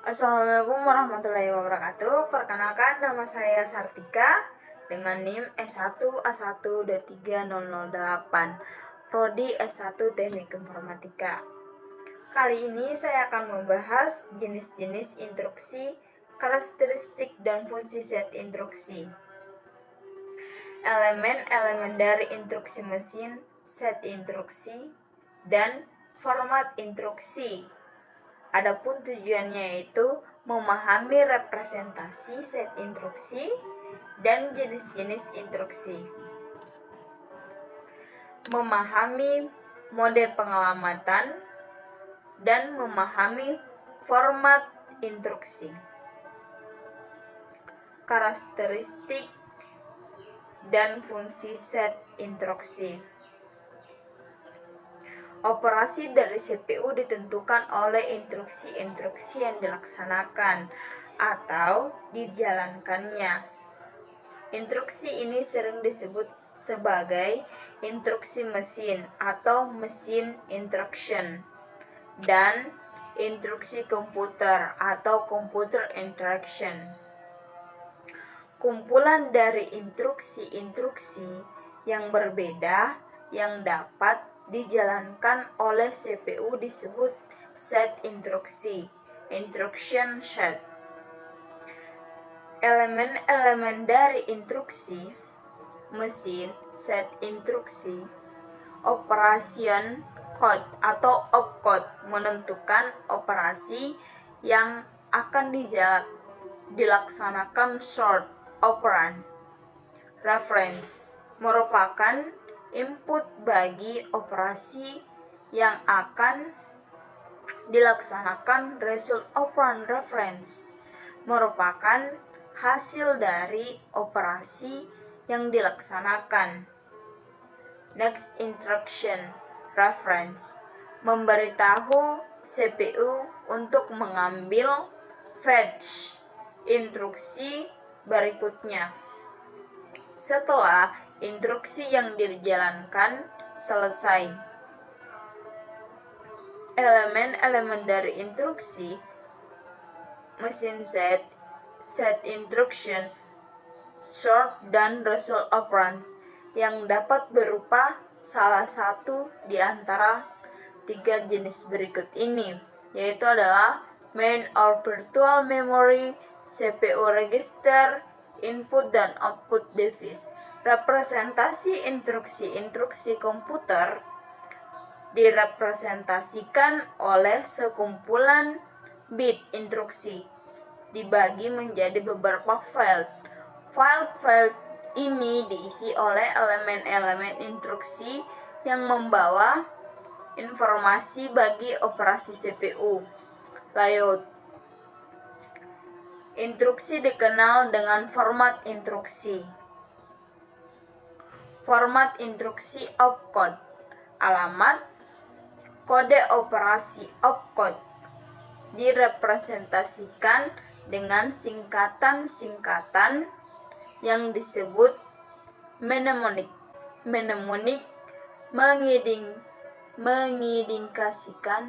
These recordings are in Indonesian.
Assalamualaikum warahmatullahi wabarakatuh. Perkenalkan, nama saya Sartika dengan NIM S1A1230008, Prodi S1 Teknik Informatika. Kali ini saya akan membahas jenis-jenis instruksi, karakteristik dan fungsi set instruksi. Elemen-elemen dari instruksi mesin, set instruksi, dan format instruksi. Adapun tujuannya yaitu memahami representasi set instruksi dan jenis-jenis instruksi. Memahami mode pengalamatan dan memahami format instruksi. Karakteristik dan fungsi set instruksi. Operasi dari CPU ditentukan oleh instruksi-instruksi yang dilaksanakan atau dijalankannya. Instruksi ini sering disebut sebagai instruksi mesin atau machine instruction dan instruksi komputer atau computer instruction. Kumpulan dari instruksi-instruksi yang berbeda yang dapat dijalankan oleh CPU disebut set instruksi, instruction set. Elemen-elemen dari instruksi mesin, set instruksi, operation code atau opcode menentukan operasi yang akan dilaksanakan short operand. Reference merupakan input bagi operasi yang akan dilaksanakan. Result operand reference merupakan hasil dari operasi yang dilaksanakan. Next instruction reference memberitahu CPU untuk mengambil fetch instruksi berikutnya setelah instruksi yang dijalankan selesai. Elemen-elemen dari instruksi mesin set, set instruction, short dan result operands yang dapat berupa salah satu di antara tiga jenis berikut ini, yaitu adalah main or virtual memory, CPU register, input dan output device. Representasi instruksi-instruksi komputer direpresentasikan oleh sekumpulan bit instruksi dibagi menjadi beberapa file. File-file ini diisi oleh elemen-elemen instruksi yang membawa informasi bagi operasi CPU. Layout instruksi dikenal dengan format instruksi. Format instruksi opcode, alamat, kode operasi opcode direpresentasikan dengan singkatan-singkatan yang disebut mnemonik. Mnemonik mengindikasikan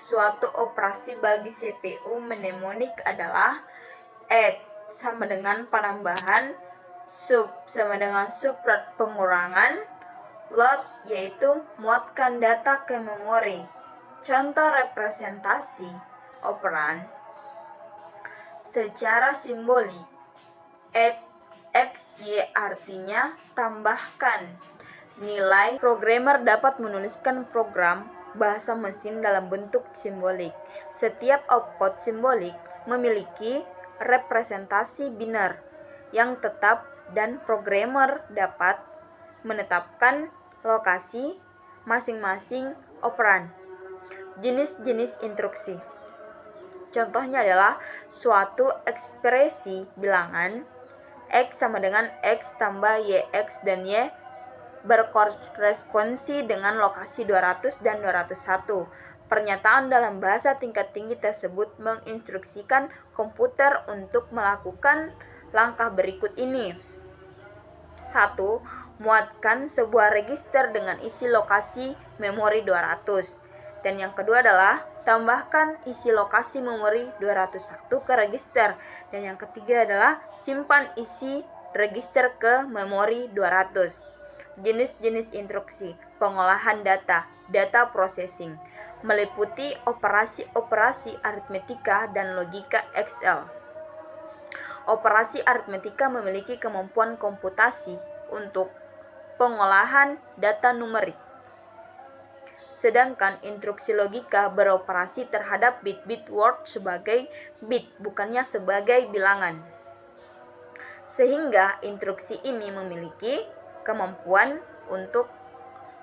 suatu operasi bagi CPU. Mnemonik adalah add sama dengan penambahan, sub sama dengan subtract pengurangan, load yaitu muatkan data ke memori. Contoh representasi operan secara simbolik. Add XY artinya tambahkan nilai. Programmer dapat menuliskan program bahasa mesin dalam bentuk simbolik. Setiap opcode simbolik memiliki representasi biner yang tetap dan programmer dapat menetapkan lokasi masing-masing operan. Jenis-jenis instruksi. Contohnya adalah suatu ekspresi bilangan X sama dengan X tambah YX dan Y berkorespondensi dengan lokasi 200 dan 201. Pernyataan dalam bahasa tingkat tinggi tersebut menginstruksikan komputer untuk melakukan langkah berikut ini. 1. Muatkan sebuah register dengan isi lokasi memori 200. Dan yang kedua adalah Tambahkan isi lokasi memori 201 ke register. Dan yang ketiga adalah simpan isi register ke memori 200. Jenis-jenis instruksi pengolahan data, data processing, meliputi operasi-operasi aritmetika dan logika Excel. Operasi aritmetika memiliki kemampuan komputasi untuk pengolahan data numerik. Sedangkan instruksi logika beroperasi terhadap bit-bit word sebagai bit, bukannya sebagai bilangan. Sehingga instruksi ini memiliki kemampuan untuk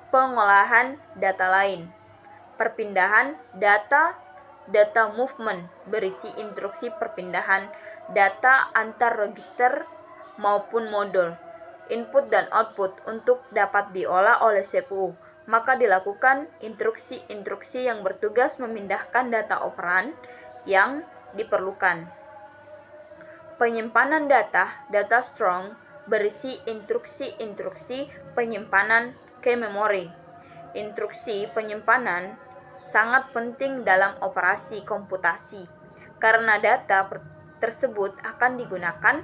pengolahan data lain. Perpindahan data, data movement berisi instruksi perpindahan data antar register maupun modul, input dan output untuk dapat diolah oleh CPU. Maka dilakukan instruksi-instruksi yang bertugas memindahkan data operan yang diperlukan. Penyimpanan data, data strong, berisi instruksi-instruksi penyimpanan ke memori. Instruksi penyimpanan sangat penting dalam operasi komputasi, karena data tersebut akan digunakan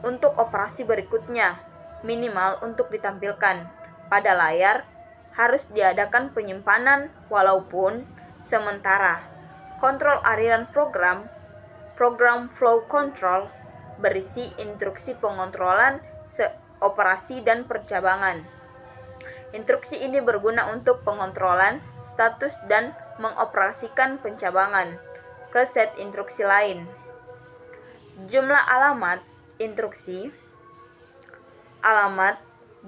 untuk operasi berikutnya, minimal untuk ditampilkan pada layar. Harus diadakan penyimpanan walaupun sementara. Kontrol aliran program flow control, berisi instruksi pengontrolan operasi dan percabangan. Instruksi ini berguna untuk pengontrolan status dan mengoperasikan pencabangan ke set instruksi lain. Jumlah alamat instruksi, alamat,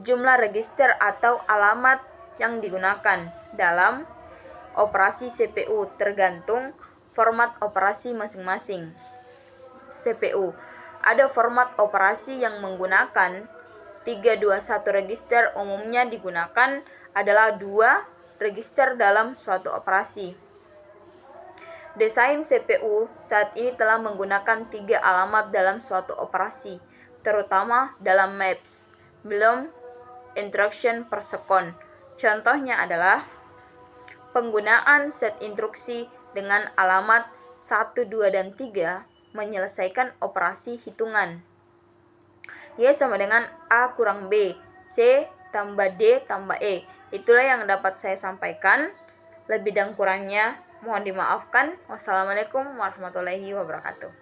jumlah register atau alamat yang digunakan dalam operasi CPU tergantung format operasi masing-masing. CPU ada format operasi yang menggunakan 321 register, umumnya digunakan adalah 2 register dalam suatu operasi. Desain CPU saat ini telah menggunakan 3 alamat dalam suatu operasi, terutama dalam maps, belum instruction per second. Contohnya adalah penggunaan set instruksi dengan alamat 1, 2, dan 3 menyelesaikan operasi hitungan. Y sama dengan A kurang B, C tambah D tambah E. Itulah yang dapat saya sampaikan. Lebih dan kurangnya mohon dimaafkan. Wassalamualaikum warahmatullahi wabarakatuh.